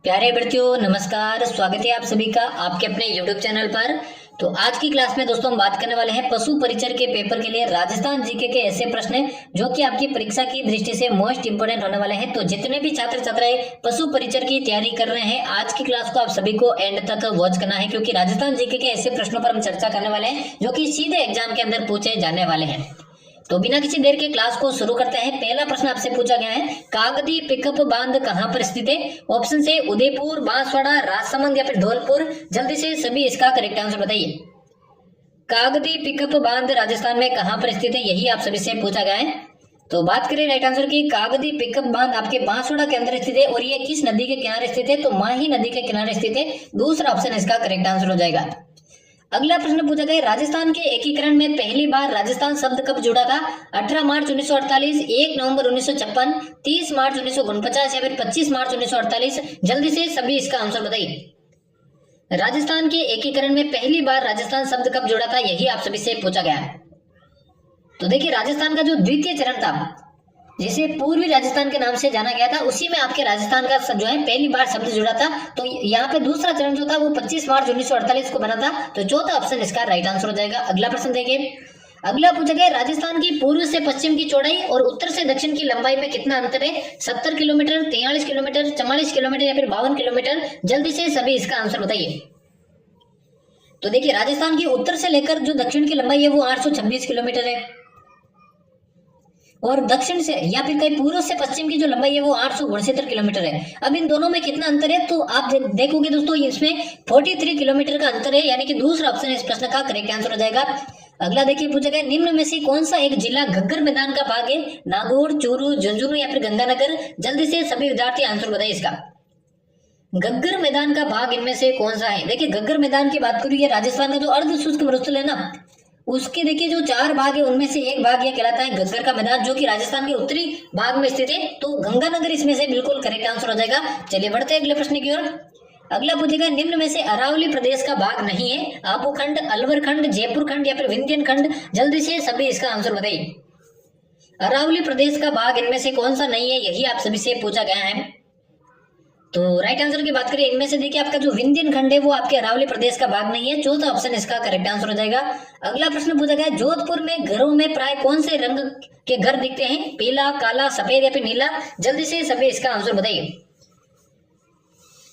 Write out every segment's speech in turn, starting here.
प्यारे विद्यार्थियों नमस्कार, स्वागत है आप सभी का आपके अपने YouTube चैनल पर। तो आज की क्लास में दोस्तों हम बात करने वाले हैं पशु परिचर के पेपर के लिए राजस्थान जीके के ऐसे प्रश्न हैं जो कि आपकी परीक्षा की दृष्टि से मोस्ट इंपोर्टेंट होने वाले हैं। तो जितने भी छात्र छात्राएं पशु परिचर की तैयारी कर रहे हैं, आज की क्लास को आप सभी को एंड तक वॉच करना है, क्योंकि राजस्थान जीके के ऐसे प्रश्नों पर हम चर्चा करने वाले हैं जो कि सीधे एग्जाम के अंदर पूछे जाने वाले हैं। तो बिना किसी देर के क्लास को शुरू करते हैं। पहला प्रश्न आपसे पूछा गया है, कागदी पिकअप बांध कहां पर स्थित है? ऑप्शन से उदयपुर, बांसवाड़ा, राजसमंद या फिर धौलपुर। जल्दी से सभी इसका करेक्ट आंसर बताइए। कागदी पिकअप बांध राजस्थान में कहां पर स्थित है, यही आप सभी से पूछा गया है। तो बात करें राइट आंसर की, कागदी पिकअप बांध आपके बांसवाड़ा के अंदर स्थित है और ये किस नदी के किनारे स्थित है? तो माही नदी के किनारे स्थित है। दूसरा ऑप्शन इसका करेक्ट आंसर हो जाएगा। अगला प्रश्न पूछा गया, राजस्थान के एकीकरण में पहली बार राजस्थान शब्द कब जुड़ा था? 18 मार्च 1948, 1 नवंबर 1956, 30 मार्च 1949 या फिर 25 मार्च 1948। जल्दी से सभी इसका आंसर बताइए। राजस्थान के एकीकरण में पहली बार राजस्थान शब्द कब जुड़ा था, यही आप सभी से पूछा गया। तो देखिए, राजस्थान का जो द्वितीय चरण था, जिसे पूर्वी राजस्थान के नाम से जाना गया था, उसी में आपके राजस्थान का जो है पहली बार शब्द जुड़ा था। तो यहाँ पे दूसरा चरण जो था वो 25 मार्च 1948 को बना था। तो चौथा ऑप्शन इसका राइट आंसर हो जाएगा। अगला प्रश्न देखिए, अगला पूछा गया, राजस्थान की पूर्व से पश्चिम की चौड़ाई और उत्तर से दक्षिण की लंबाई में कितना अंतर है? 70 किलोमीटर, 43 किलोमीटर, 44 किलोमीटर या फिर 52 किलोमीटर। जल्दी से सभी इसका आंसर बताइए। तो देखिए, राजस्थान की उत्तर से लेकर जो दक्षिण की लंबाई है वो 826 किलोमीटर है, और दक्षिण से या फिर कहीं पूर्व से पश्चिम की जो लंबाई है वो 869 किलोमीटर है। अब इन दोनों में कितना अंतर है? तो आप देखोगे दोस्तों, इसमें 43 किलोमीटर का अंतर है, यानी कि दूसरा ऑप्शन इस प्रश्न का करेक्ट आंसर हो जाएगा। अगला देखिए, पूछा गया, निम्न में से कौन सा एक जिला घग्गर मैदान का भाग है? नागौर, चूरू, झुंझुनू या फिर गंगानगर। जल्दी से सभी विद्यार्थी आंसर बताइए इसका। घग्गर मैदान का भाग इनमें से कौन सा है? देखिए, घग्गर मैदान की बात करूँ, ये राजस्थान का जो अर्ध शुष्क मरुस्थल है ना, उसके देखिए जो 4 भाग है उनमें से एक भाग यह कहलाता है घग्गर का मैदान, जो कि राजस्थान के उत्तरी भाग में स्थित है। तो गंगानगर इसमें से बिल्कुल करेक्ट आंसर हो जाएगा। चलिए बढ़ते हैं अगले प्रश्न की ओर। अगला पूछेगा, निम्न में से अरावली प्रदेश का भाग नहीं है? आबू खंड, अलवर खंड, जयपुर खंड या फिर विंध्यन खंड। जल्दी से सभी इसका आंसर बताइए। अरावली प्रदेश का भाग इनमें से कौन सा नहीं है, यही आप सभी से पूछा गया है। तो राइट आंसर की बात करें, इनमें से देखिए आपका जो विंध्यन खंड है वो आपके अरावली प्रदेश का भाग नहीं है। चौथा ऑप्शन इसका करेक्ट आंसर हो जाएगा। अगला प्रश्न पूछा गया, जोधपुर में घरों में प्राय कौन से रंग के घर दिखते हैं? पीला, काला, सफेद या फिर नीला। जल्दी से सभी इसका आंसर बताइए।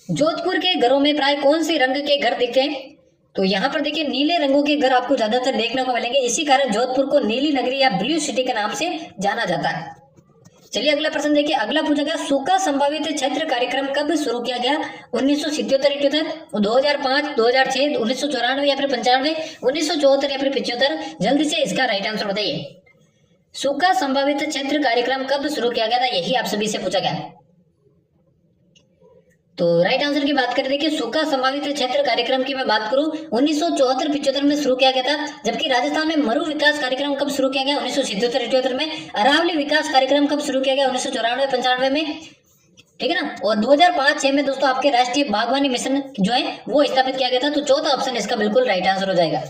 जोधपुर के घरों में प्राय कौन से रंग के घर दिखते हैं? तो यहाँ पर देखिए, नीले रंगों के घर आपको ज्यादातर देखने को मिलेंगे। इसी कारण जोधपुर को नीली नगरी या ब्लू सिटी के नाम से जाना जाता है। चलिए अगला प्रश्न देखिए, अगला पूछा गया, सूखा संभावित क्षेत्र कार्यक्रम कब शुरू किया गया? 1977, 2005, 2006, 1994 या फिर 95, 1974 या फिर 75। जल्दी से इसका राइट आंसर बताइए। सूखा संभावित क्षेत्र कार्यक्रम कब शुरू किया गया था, यही आप सभी से पूछा गया। तो राइट आंसर की बात करें, देखिए सूखा संभावित क्षेत्र कार्यक्रम की मैं बात करूं, 1974-75 में शुरू किया गया था। जबकि राजस्थान में मरु विकास कार्यक्रम कब शुरू किया गया? 1977-78 में। अरावली विकास कार्यक्रम कब शुरू किया गया? 1994-95 में, ठीक है ना। और 2005-6 में दोस्तों आपके राष्ट्रीय बागवानी मिशन जो है वो स्थापित किया गया था। तो चौथा ऑप्शन इसका बिल्कुल राइट आंसर हो जाएगा।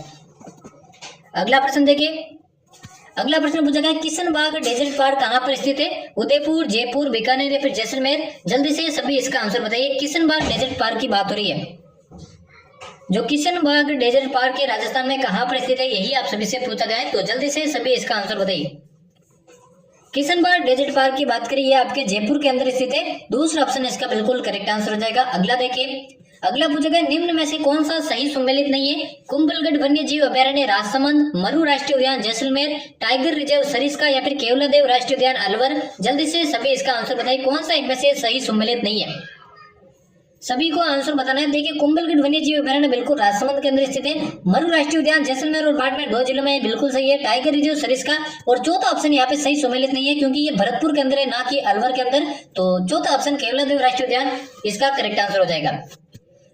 अगला प्रश्न देखिए, अगला प्रश्न पूछा गया, किशनबाग डेजर्ट पार्क कहां पर स्थित है? उदयपुर, जयपुर, बीकानेर या फिर जैसलमेर। जल्दी से सभी इसका आंसर बताइए। किशनबाग डेजर्ट पार्क की बात हो रही है। जो किशनबाग डेजर्ट पार्क है राजस्थान में कहां पर स्थित है, यही आप सभी से पूछा गया है। तो जल्दी से सभी इसका आंसर बताइए। किशनबाग डेजर्ट पार्क की बात करिए, आपके जयपुर के अंदर स्थित है। दूसरा ऑप्शन इसका बिल्कुल करेक्ट आंसर हो जाएगा। अगला देखिए, अगला पूछा गया, निम्न में से कौन सा सही सम्मिलित नहीं है? कुंभलगढ़ वन्य जीव अभयारण्य राजसमंद, मरु राष्ट्रीय उद्यान जैसलमेर, टाइगर रिजर्व सरिस्का या फिर केवलादेव राष्ट्रीय उद्यान अलवर। जल्दी से सभी इसका आंसर बताइए, कौन सा इनमें से सही सम्मिलित नहीं है? सभी को आंसर बताना है। देखिए, कुंभलगढ़ वन्य जीव अभयारण्य बिल्कुल राजसमंद के अंदर स्थित है। मरु राष्ट्रीय उद्यान जैसलमेर और बाड़मेर 2 जिलों में बिल्कुल सही है। टाइगर रिजर्व सरिस्का और चौथा ऑप्शन यहाँ पे सही सम्मिलित नहीं है, क्योंकि ये भरतपुर के अंदर है, ना कि अलवर के अंदर। तो चौथा ऑप्शन केवलादेव राष्ट्रीय उद्यान इसका करेक्ट आंसर हो जाएगा।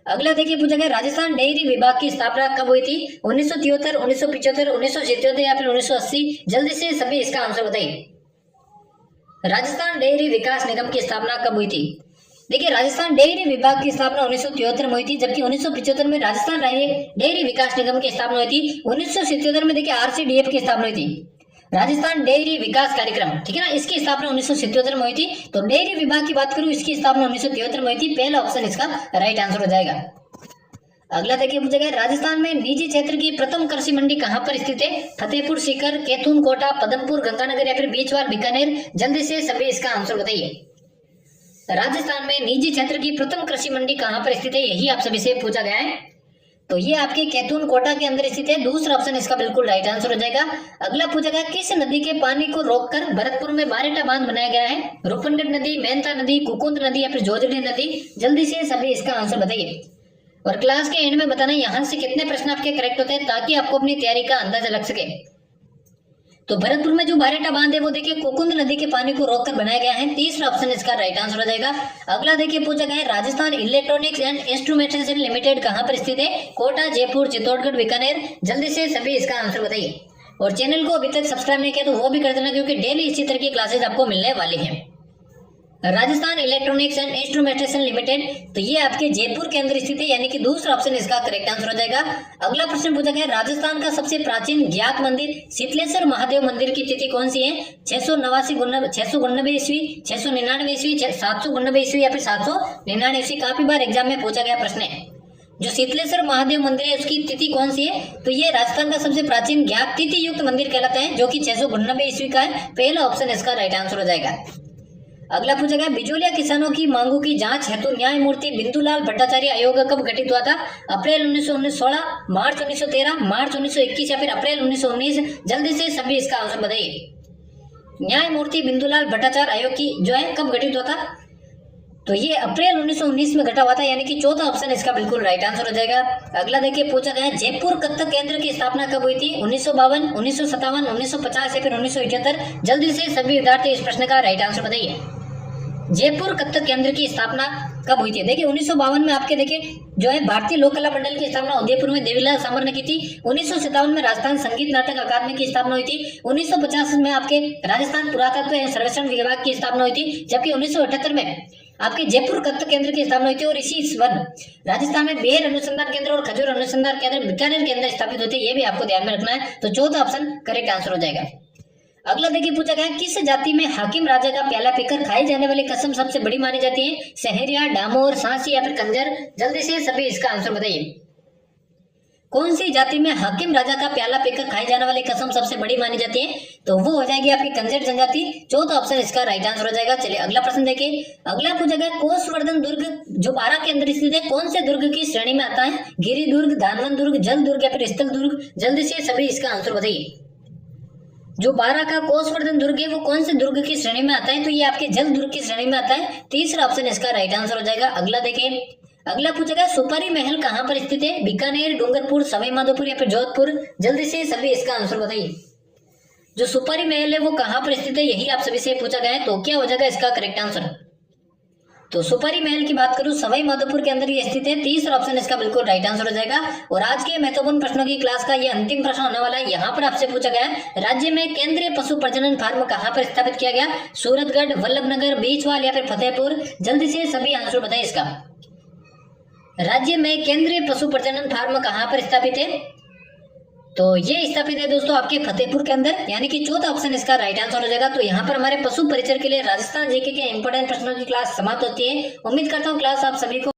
अगला देखिए, पूछा गया, राजस्थान डेयरी विभाग की स्थापना कब हुई थी? 1973, 1975, 1977 या फिर 1980। जल्दी से सभी इसका आंसर बताइए। राजस्थान डेयरी विकास निगम की स्थापना कब हुई थी? देखिए, राजस्थान डेयरी विभाग की स्थापना 1973 में हुई थी, जबकि 1975 में राजस्थान डेयरी विकास निगम की स्थापना हुई थी। 1977 में देखिए RCDF की स्थापना हुई थी। राजस्थान डेयरी विकास कार्यक्रम, ठीक है ना, इसकी स्थापना 1977 में हुई थी। तो डेयरी विभाग की बात करूं, इसकी स्थापना 1973 में हुई थी। पहला ऑप्शन इसका राइट आंसर हो जाएगा। अगला देखिए पूछा गया, राजस्थान में निजी क्षेत्र की प्रथम कृषि मंडी कहां पर स्थित है? फतेहपुर सीकर, कैथून कोटा, पदमपुर, गंगानगर या फिर बीचवाल, बीकानेर। जल्दी से सभी इसका आंसर बताइए। राजस्थान में निजी क्षेत्र की प्रथम कृषि मंडी कहां पर स्थित है, यही आप सभी से पूछा गया है। तो ये आपके कैथून कोटा के अंदर स्थित है। दूसरा ऑप्शन इसका बिल्कुल राइट आंसर हो जाएगा। अगला पूछा गया, किस नदी के पानी को रोककर भरतपुर में बारेटा बांध बनाया गया है? रूपनगढ़ नदी, मेहता नदी, कुकुंद नदी या फिर जोजड़ी नदी। जल्दी से सभी इसका आंसर बताइए और क्लास के एंड में बताना यहाँ से कितने प्रश्न आपके करेक्ट होते हैं, ताकि आपको अपनी तैयारी का अंदाजा लग सके। तो भरतपुर में जो बारेटा बांध है वो देखिए कुकुंद नदी के पानी को रोककर बनाया गया है। तीसरा ऑप्शन इसका राइट आंसर हो जाएगा। अगला देखिए पूछा गया है, Rajasthan electronics and instrumentation limited कहां पर स्थित है? कोटा, जयपुर, चित्तौड़गढ़, बीकानेर। जल्दी से सभी इसका आंसर बताइए और चैनल को अभी तक सब्सक्राइब नहीं किया तो वो भी कर देना, क्योंकि डेली इसी तरह की क्लासेज आपको मिलने वाली है। Rajasthan electronics and instrumentation limited, तो ये आपके जयपुर के अंदर स्थित है, यानी कि दूसरा ऑप्शन इसका करेक्ट आंसर हो जाएगा। अगला प्रश्न पूछा गया, राजस्थान का सबसे प्राचीन ज्ञात मंदिर शीतलेश्वर महादेव मंदिर की तिथि कौन सी है? 699 ईस्वी, 699 ईस्वी, 799 ईस्वी या फिर 799 ईस्वी। काफी बार एग्जाम में पूछा गया प्रश्न है। जो शीतलेश्वर महादेव मंदिर है उसकी तिथि कौन सी है? तो ये राजस्थान का सबसे प्राचीन ज्ञात तिथि युक्त मंदिर कहलाता है, जो कि 699 ईस्वी का है। पहला ऑप्शन इसका राइट आंसर हो जाएगा। अगला पूछा गया, बिजोलिया किसानों की मांगों की जांच हेतु न्यायमूर्ति बिंदुलाल भट्टाचार्य आयोग कब गठित हुआ था? अप्रैल 1916, मार्च 1913, मार्च 1921 या फिर अप्रैल 1919। जल्दी से सभी इसका आंसर बताइए। न्यायमूर्ति बिंदुलाल भट्टाचार्य आयोग की जो है कब गठित हुआ था? तो ये अप्रैल 1919 में घटा हुआ था, यानी कि चौथा ऑप्शन इसका बिल्कुल राइट आंसर हो जाएगा। अगला देखिए पूछा गया, जयपुर कत्थक केंद्र की स्थापना कब हुई थी? 1952, 1957, 1950 या फिर 1978। जल्दी से सभी विद्यार्थी इस प्रश्न का राइट आंसर बताइए। जयपुर कत्थक केंद्र की स्थापना कब हुई थी? देखिए 1952 में आपके देखिए जो है भारतीय लोक कला मंडल की स्थापना उदयपुर में देवीलाल सामर ने की थी। 1957 में राजस्थान संगीत नाटक अकादमी की स्थापना हुई थी। 1950 में आपके राजस्थान पुरातत्व एवं सर्वेक्षण विभाग की स्थापना हुई थी, जबकि 1978 में आपके जयपुर कत्थक केंद्र की स्थापना हुई थी। और इसी वर्ष राजस्थान में बेर अनुसंधान केंद्र और खजूर अनुसंधान केंद्र बीकानेर के अंदर स्थापित होते हैं। ये भी आपको ध्यान में रखना है। तो चौथा ऑप्शन करेक्ट आंसर हो जाएगा। अगला देखिए पूछा गया, किस जाति में हाकिम राजा का प्याला पीकर खाई जाने वाली कसम सबसे बड़ी मानी जाती है? सहरिया, डामोर, सांसी या फिर कंजर। जल्दी से सभी इसका आंसर बताइए। कौन सी जाति में हाकिम राजा का प्याला पीकर खाई जाने वाली कसम सबसे बड़ी मानी जाती है? तो वो हो जाएगी आपकी कंजर जनजाति। चौथा ऑप्शन इसका राइट आंसर हो जाएगा। चलिए अगला प्रश्न देखिए। अगला पूछा गया, कोसवर्धन दुर्ग जो बारां के अंदर स्थित है, कौन से दुर्ग की श्रेणी में आता है? गिरि दुर्ग, दानवन दुर्ग, जल दुर्ग या फिर स्थल दुर्ग। जल्दी से सभी इसका आंसर बताइए। जो बारां का कोसवर्धन दुर्ग है वो कौन से दुर्ग की श्रेणी में आता है? तो ये आपके जल दुर्ग की श्रेणी में आता है। तीसरा ऑप्शन इसका राइट आंसर हो जाएगा। अगला देखिए, अगला पूछा गया, सुपारी महल कहां पर स्थित है? बीकानेर, डूंगरपुर, सवाई माधोपुर या फिर जोधपुर। जल्दी से सभी इसका आंसर बताइए। जो सुपारी महल है वो कहां पर स्थित है, यही आप सभी से पूछा गया है। तो क्या हो जाएगा इसका करेक्ट आंसर? तो सुपारी महल की बात करूं, सवाई माधोपुर के अंदर ये स्थित है। तीसरा ऑप्शन इसका बिल्कुल राइट आंसर हो जाएगा। और आज के महत्वपूर्ण प्रश्नों की क्लास का ये अंतिम प्रश्न होने वाला है। यहाँ पर आपसे पूछा गया है, राज्य में केंद्रीय पशु प्रजनन फार्म कहां पर स्थापित किया गया? सूरतगढ़, वल्लभनगर, बीचवाल या फिर फतेहपुर। जल्दी से सभी आंसर बताएं इसका। राज्य में केंद्रीय पशु प्रजनन फार्म कहां पर स्थापित है? तो ये स्थापित है दोस्तों आपके फतेहपुर के अंदर, यानी कि चौथा ऑप्शन इसका राइट आंसर हो जाएगा। तो यहाँ पर हमारे पशु परिचय के लिए राजस्थान जीके के इंपोर्टेंट प्रश्नों की क्लास समाप्त होती है। उम्मीद करता हूँ क्लास आप सभी को